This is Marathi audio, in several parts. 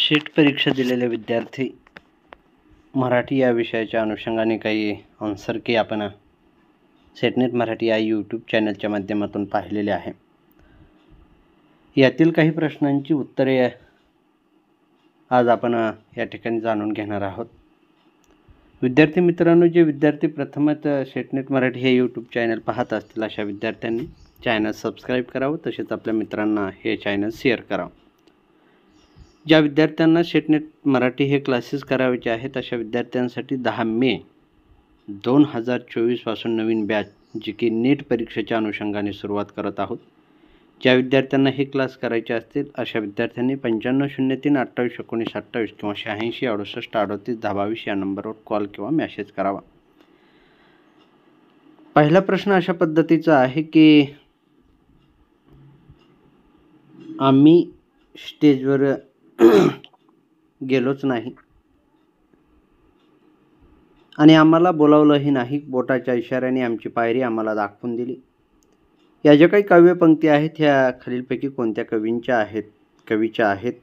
शीट परीक्षा दिलेले विद्यार्थी मराठी या विषयाच्या अनुषंगाने काही आन्सर की आपण सेटनेट मराठी या यूट्यूब चॅनलच्या माध्यमातून पाहिलेले आहे. यातील काही प्रश्नांची उत्तरे आज आपण या ठिकाणी जाणून घेणार आहोत. विद्यार्थी मित्रांनो, जे विद्यार्थी प्रथमच सेटनेट मराठी हे यूट्यूब चॅनल पाहत असतील अशा विद्यार्थ्यांनी चॅनल सबस्क्राईब करावं, तसेच आपल्या मित्रांना हे चॅनल शेअर करावं. ज्या विद्यार्थ्यांना सेटनेट मराठी हे क्लासेस करायचे आहेत अशा विद्यार्थ्यांसाठी 10 मे 2024 पासून नवीन बॅच जी की नीट परीक्षेच्या अनुषंगाने सुरुवात करत आहोत. ज्या विद्यार्थ्यांना हे क्लास करायचे असतील अशा विद्यार्थ्यांनी 9503 28 19 28 किंवा 86 68 38 22 या नंबरवर कॉल किंवा मेसेज करावा. पहिला प्रश्न अशा पद्धतीचा आहे की आम्ही स्टेजवर गेलोच नाही आणि आम्हाला बोलावलंही नाही. बोटाच्या इशाऱ्याने आमची पायरी आम्हाला दाखवून दिली. या ज्या काही काव्यपंक्ती आहेत ह्या खालीलपैकी कोणत्या कवीच्या आहेत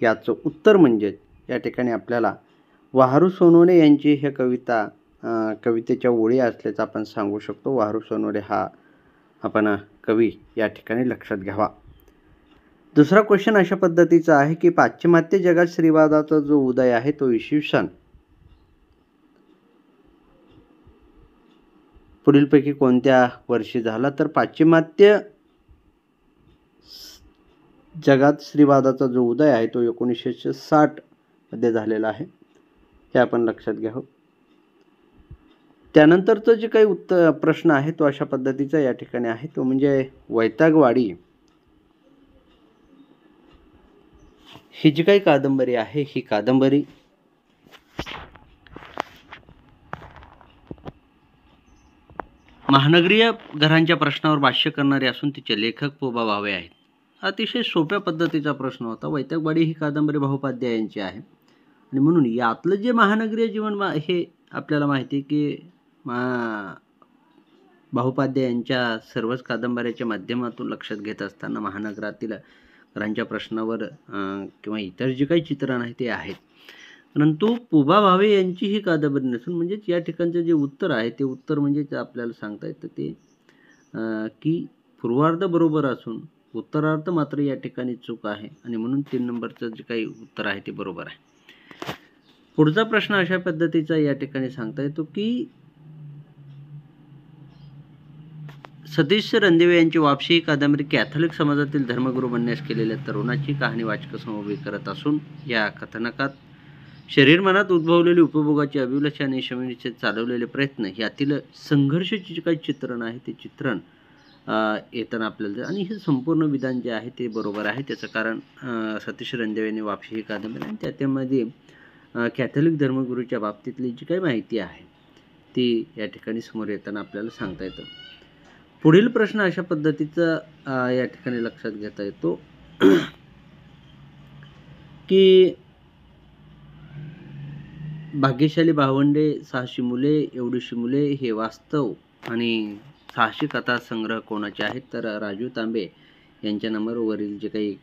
याचं उत्तर म्हणजे या ठिकाणी आपल्याला वाहरू सोनवणे यांची हे कवितेच्या ओळी असल्याचं आपण सांगू शकतो. वाहरू सोनवणे हा आपण कवी या ठिकाणी लक्षात घ्यावा. दुसरा क्वेश्चन अशा पद्धतीचा आहे की पाश्चिमात्य जगात स्त्रीवादाचा जो उदय आहे तो इसवी सन पुढीलपैकी कोणत्या वर्षी झाला, तर पाश्चिमात्य जगात स्त्रीवादाचा जो उदय आहे तो 1960 मध्ये झालेला आहे, हे आपण लक्षात घ्यावं. त्यानंतरचा जे काही प्रश्न आहे तो अशा पद्धतीचा या ठिकाणी आहे, तो म्हणजे वैतागवाडी ही जी काही कादंबरी आहे ही कादंबरी महानगरीय घरांच्या प्रश्नावर भाष्य करणारे असून तिचे लेखक पु.बा. भावे आहेत. अतिशय सोप्या पद्धतीचा प्रश्न होता. वैतागवाडी ही कादंबरी बहुपाध्याय यांची आहे आणि म्हणून यातलं जे महानगरीय जीवन हे आपल्याला माहिती आहे की बहुपाध्याय यांच्या सर्वच कादंबऱ्याच्या माध्यमातून लक्षात घेत असताना महानगरातील घरांच्या प्रश्नावर किंवा इतर जे काही चित्रण आहे ते आहेत. परंतु पु.बा. भावे यांची ही कादंबरी नसून म्हणजेच या ठिकाणचं जे उत्तर आहे ते उत्तर म्हणजे आपल्याला सांगता येतं ते की पूर्वार्ध बरोबर असून उत्तरार्ध मात्र या ठिकाणी चूक आहे आणि म्हणून 3 नंबरचं जे काही उत्तर आहे ते बरोबर आहे. पुढचा प्रश्न अशा पद्धतीचा या ठिकाणी सांगता येतो की सतीश रणदिवे यांची वापसी ही कादंबरी कॅथोलिक समाजातील धर्मगुरू बनण्यास केलेल्या तरुणाची कहाणी वाचकासमोर उभी करत असून या कथानकात शरीर मनात उद्भवलेली उपभोगाची अभिलाषा आणि शमनीचे चालवलेले प्रयत्न यातील संघर्षाचे जे काही चित्रण आहे ते चित्रण येताना आपल्याला आणि हे संपूर्ण विधान जे आहे ते बरोबर आहे. त्याचं कारण सतीश रणदिवे यांनी वापसी ही कादंबरी आणि त्यामध्ये कॅथोलिक धर्मगुरूच्या बाबतीतली जी काही माहिती आहे ती या ठिकाणी समोर येताना आपल्याला सांगता येतं. पुढील प्रश्न अशा पद्धतीचा या ठिकाणी लक्षात घेता येतो की भाग्यशाली भावंडे, 600 मुले, एवढीशी मुले हे वास्तव आणि 600 कथा संग्रह कोणाचे आहेत, तर राजू तांबे यांच्या नंबरवरील जे काही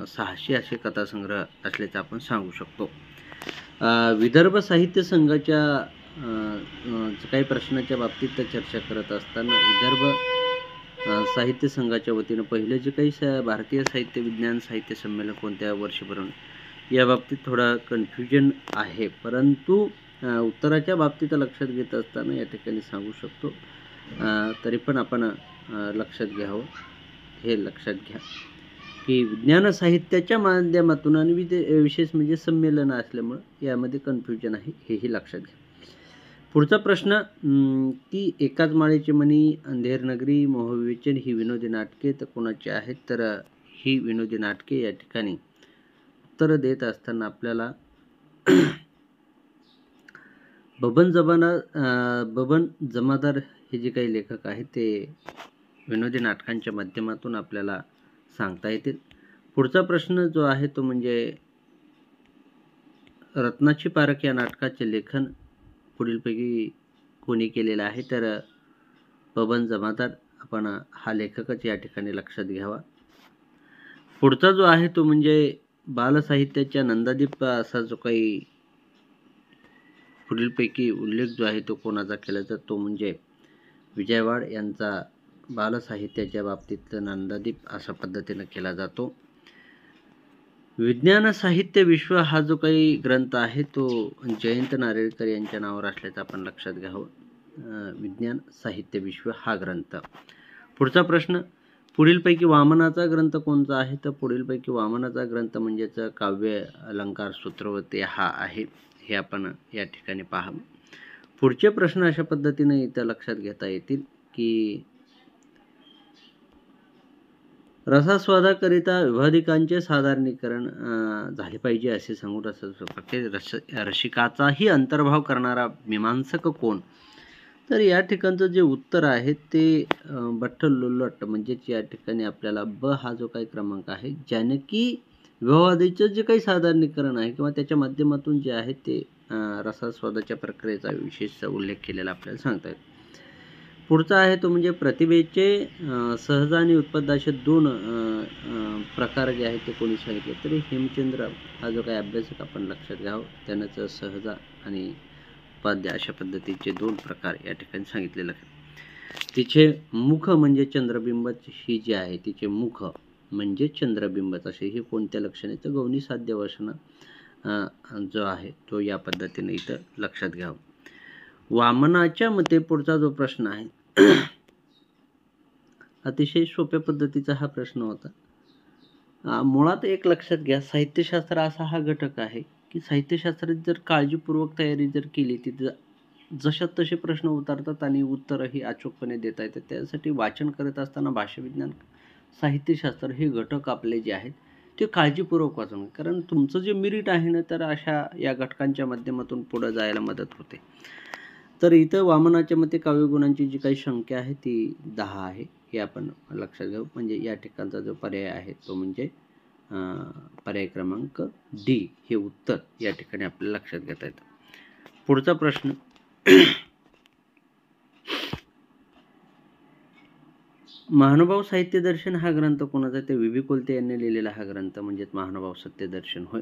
600 असे कथासंग्रह असल्याचं आपण सांगू शकतो. विदर्भ साहित्य संघाच्या काही प्रश्नाच्या बाबतीत चर्चा करत असताना विदर्भ साहित्य संघाच्या वतीनं पहिलं जे काही भारतीय साहित्य विज्ञान साहित्य संमेलन कोणत्या वर्षी भरवलं या बाबतीत थोडा कन्फ्युजन आहे, परंतु उत्तराच्या बाबतीत लक्षात घेत असताना या ठिकाणी सांगू शकतो. तरी पण आपण लक्षात घ्यावं, हे लक्षात घ्या की विज्ञान साहित्याच्या माध्यमातून आणि विशेष म्हणजे संमेलन असल्यामुळं यामध्ये कन्फ्युजन आहे, हेही लक्षात घ्या. पुढचा प्रश्न की एकाच माळेचे मणी, अंधेर नगरी, मोहविवेचन ही विनोदी नाटके तर कोणाची आहेत, तर ही विनोदी नाटके या ठिकाणी उत्तर देत असताना आपल्याला बबन जमादार हे जे काही लेखक आहेत ते विनोदी नाटकांच्या माध्यमातून आपल्याला सांगता येतील. पुढचा प्रश्न जो आहे तो म्हणजे रत्नाची पारख या नाटकाचे लेखन पुढीलपैकी कोणी केलेलं आहे, तर बबन जमादार आपण हा लेखकच या ठिकाणी लक्षात घ्यावा. पुढचा जो आहे तो म्हणजे बालसाहित्याच्या नंदादीप असा जो काही पुढीलपैकी उल्लेख जो आहे तो कोणाचा केला तर तो म्हणजे विजयवाड यांचा बालसाहित्याच्या बाबतीत नंदादीप अशा पद्धतीने केला जातो. विज्ञान साहित्य विश्व हा जो काही ग्रंथ आहे तो जयंत नारळीकर यांच्या नावावर असल्याचं आपण लक्षात घ्यावं. विज्ञान साहित्य विश्व हा ग्रंथ. पुढचा प्रश्न, पुढीलपैकी वामनाचा ग्रंथ कोणता आहे तर पुढीलपैकी वामनाचा ग्रंथ म्हणजेच काव्य अलंकार सूत्रवते हा आहे. हे आपण या ठिकाणी पाहावं. पुढचे प्रश्न अशा पद्धतीने इथं लक्षात घेता येतील की रसास्वादाकरिता विवादिकांचे साधारणीकरण झाले पाहिजे असे सांगून रसिकाचाही अंतर्भाव करणारा मीमांसक कोण. तर या ठिकाणचं जे उत्तर आहे ते बठ्ठ लोल्लट म्हणजेच या ठिकाणी आपल्याला ब हा जो काही क्रमांक आहे ज्याने की विवादाचं जे काही साधारणीकरण आहे किंवा त्याच्या माध्यमातून जे आहे ते रसास्वादाच्या प्रक्रियेचा विशेष उल्लेख केलेला आपल्याला सांगता येतो. पुढचा आहे तो म्हणजे प्रतिभेचे सहज आणि उत्पन्न असे दोन प्रकार जे आहेत ते कोणी सांगितले तरी हेमचंद्र हा जो काही अभ्यासक आपण लक्षात घ्यावं त्यानंच सहज आणि उपाध्य अशा पद्धतीचे दोन प्रकार या ठिकाणी सांगितलेले आहेत. तिचे मुख म्हणजे चंद्रबिंबच ही जी आहे तिचे मुख म्हणजे चंद्रबिंबच असे हे कोणत्या लक्षणे तर गौणी साध्य वचन जो आहे तो या पद्धतीने इथं लक्षात घ्यावं. वामनाच्या मते पुढचा जो प्रश्न आहे अतिशय सोप्या पद्धतीचा हा प्रश्न होता. मुळात एक लक्षात घ्या, साहित्यशास्त्र असा हा घटक आहे की साहित्यशास्त्रात जर काळजीपूर्वक तयारी जर केली तिथं जशात तसे प्रश्न उतरतात आणि उत्तरही अचूकपणे देता येतात. त्यासाठी वाचन करत असताना भाषाविज्ञान साहित्यशास्त्र हे घटक आपले जे आहेत ते काळजीपूर्वक वाचून, कारण तुमचं जे मेरिट आहे ना तर अशा या घटकांच्या माध्यमातून पुढे जायला मदत होते. तर इथं वामनाच्या मते काव्यगुणांची जी काही संख्या आहे ती 10 आहे हे आपण लक्षात घेऊ. म्हणजे या ठिकाणचा जो पर्याय आहे तो म्हणजे पर्याय क्रमांक डी हे उत्तर या ठिकाणी आपल्याला लक्षात घेता येतं. पुढचा प्रश्न, महानुभाव साहित्य दर्शन हा ग्रंथ कोणाचा ते व्ही. कोलते यांनी लिहिलेला हा ग्रंथ म्हणजेच महानुभाव सत्यदर्शन होय.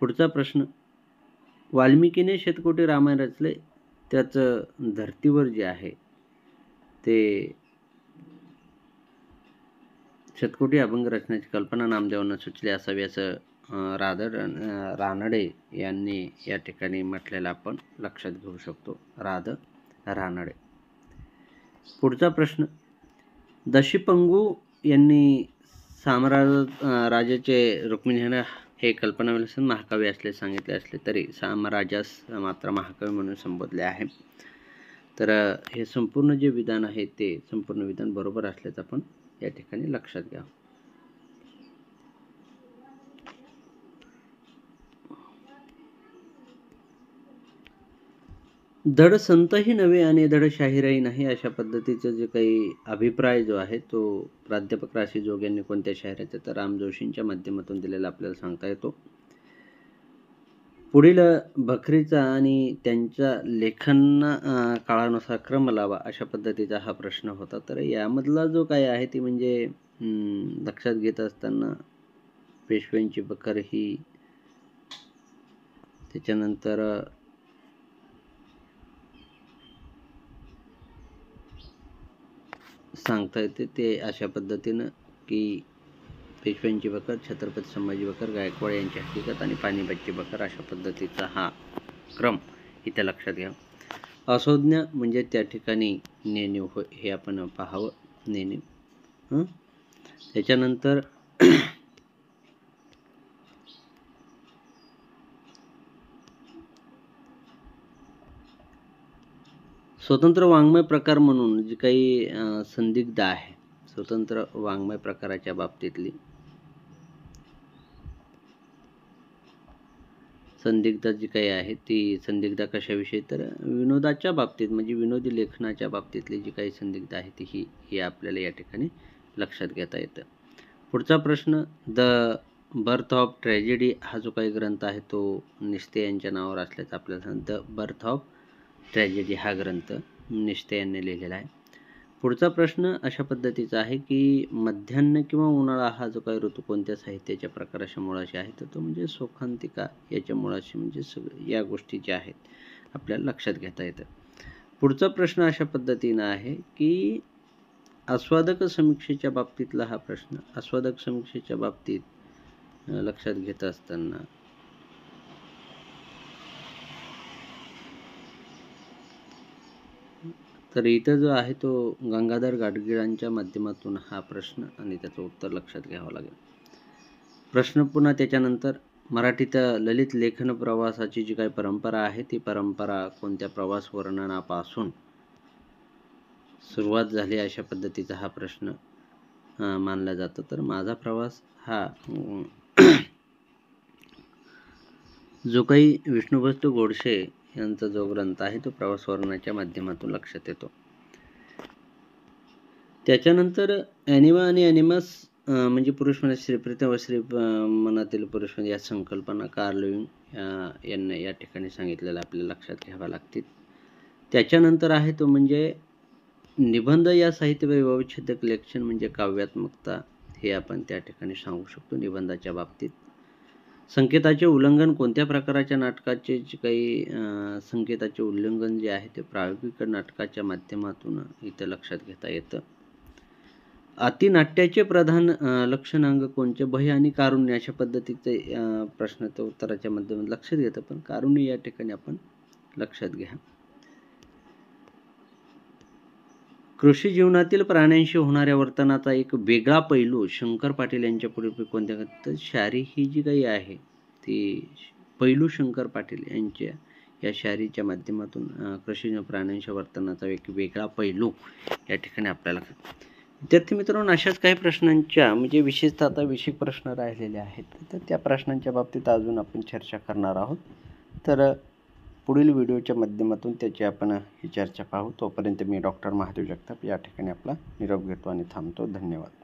पुढचा प्रश्न, वाल्मिकीने शतकोटी रामायण रचले त्याचं धर्तीवर जे आहे ते शतकोटी अभंग रचण्याची कल्पना नामदेवांना सुचली असावी असं रानडे यांनी या ठिकाणी म्हटलेलं आपण लक्षात घेऊ शकतो. रानडे. पुढचा प्रश्न, दशीपंगू यांनी राजाचे रुक्मिणीला हे कल्पनाविलासन महाकाव्य असले सांगितले असले तरी सामराजास मात्र महाकाव्य म्हणून संबोधले आहे. तर हे संपूर्ण जे विधान आहे ते संपूर्ण विधान बरोबर असल्याचं आपण या ठिकाणी लक्षात घ्या. धड संतही नव्हे आणि धड शाहीरही नाही अशा पद्धतीचं जे काही अभिप्राय जो आहे तो प्राध्यापक राशी जोग यांनी कोणत्या शाहिराचा तर राम जोशींच्या माध्यमातून दिलेला आपल्याला सांगता येतो. पुढील भखरीचा आणि त्यांच्या लेखन काळानुसार क्रम लावा अशा पद्धतीचा हा प्रश्न होता. तर यामधला जो काय आहे ती म्हणजे लक्षात घेत असताना पेशव्यांची बखर ही, त्याच्यानंतर सांगता येते ते अशा पद्धतीनं की पेशव्यांची बखर, छत्रपती संभाजी बखर, गायकवाड यांची हकीकत आणि पानिपतची बखर अशा पद्धतीचा हा क्रम इथे लक्षात घ्या. असंज्ञ म्हणजे त्या ठिकाणी नेणीव होय हे आपण पाहावं. नेणीव. त्याच्यानंतर स्वतंत्र वाङ्मय प्रकार म्हणून जी काही संदिग्ध आहे स्वतंत्र वाङ्मय प्रकाराच्या बाबतीतली संदिग्धता जी काही आहे ती संदिग्धता कशाविषयी तर विनोदाच्या बाबतीत म्हणजे विनोदी लेखनाच्या बाबतीतली जी काही संदिग्धता आहे ती ही आपल्याला या ठिकाणी लक्षात घेता येतं. पुढचा प्रश्न, द बर्थ ऑफ ट्रॅजेडी हा जो काही ग्रंथ आहे तो निस्ते यांच्या नावावर असल्याचं आपल्याला सांगतं. द बर्थ ऑफ ट्रॅजेडी हा ग्रंथ निस्ते यांनी लिहिलेला आहे. पुढचा प्रश्न अशा पद्धतीचा आहे की मध्यान्ह किंवा उन्हाळा हा जो काही ऋतू कोणत्या साहित्याच्या प्रकाराच्या मुळाशी आहे, तर तो म्हणजे शोकांतिका याच्या मुळाशी, म्हणजे या गोष्टी ज्या आहेत आपल्याला लक्षात घेता येतं. पुढचा प्रश्न अशा पद्धतीनं आहे की आस्वादक समीक्षेच्या बाबतीतला हा प्रश्न. आस्वादक समीक्षेच्या बाबतीत लक्षात घेत असताना तर इथं जो आहे तो गंगाधर गाडगीळांच्या माध्यमातून हा प्रश्न आणि त्याचं उत्तर लक्षात घ्यावं लागेल. प्रश्न पुन्हा त्याच्यानंतर, मराठीत ललित लेखन प्रवासाची जी काही परंपरा आहे ती परंपरा कोणत्या प्रवास वर्णनापासून सुरुवात झाली, अशा पद्धतीचा हा प्रश्न मानला जातो. तर माझा प्रवास हा जो काही विष्णुभक्त गोडसे यांचा जो ग्रंथ आहे तो प्रवास वर्णनाच्या माध्यमातून लक्षात येतो. त्याच्यानंतर ॲनिमा आणि ॲनिमस म्हणजे पुरुष मनात स्त्रीप्रीती व स्त्री मनातील पुरुष म्हणजे या संकल्पना कार्ल युंग यांना या ठिकाणी सांगितलेलं आपल्याला लक्षात घ्याव्या लागतील. त्याच्यानंतर आहे तो म्हणजे निबंध या साहित्य वैभवच्छेदक लेखन म्हणजे काव्यात्मकता, हे आपण त्या ठिकाणी सांगू शकतो निबंधाच्या बाबतीत. संकेताचे उल्लंघन कोणत्या प्रकारच्या नाटकाचे जे काही संकेताचे उल्लंघन जे आहे ते प्रायोगिक नाटकाच्या माध्यमातून इथं लक्षात घेता येतं. अतिनाट्याचे प्रधान लक्षणांग कोणते, भय आणि कारुण्य, अशा पद्धतीचे प्रश्न तर उत्तराच्या माध्यमातून लक्षात घेतं, पण कारुण्य या ठिकाणी आपण लक्षात घ्या. कृषी जीवनातील प्राण्यांशी होणाऱ्या वर्तनाचा एक वेगळा पैलू शंकर पाटील यांच्या पूर्वी कोणत्या, तर शारी ही जी काही आहे ती पैलू शंकर पाटील यांच्या या शारीच्या माध्यमातून कृषी प्राण्यांच्या वर्तनाचा एक वेगळा पैलू या ठिकाणी आपल्याला. विद्यार्थी मित्रांनो, अशाच काही प्रश्नांच्या म्हणजे विशेषतः आता विषयक प्रश्न राहिलेले आहेत, तर त्या प्रश्नांच्या बाबतीत अजून आपण चर्चा करणार आहोत. तर पुढील व्हिडिओच्या माध्यमातून त्याची आपण ही चर्चा पाहू. तोपर्यंत मी डॉक्टर महादेव जगताप या ठिकाणी आपला निरोप घेतो आणि थांबतो. धन्यवाद.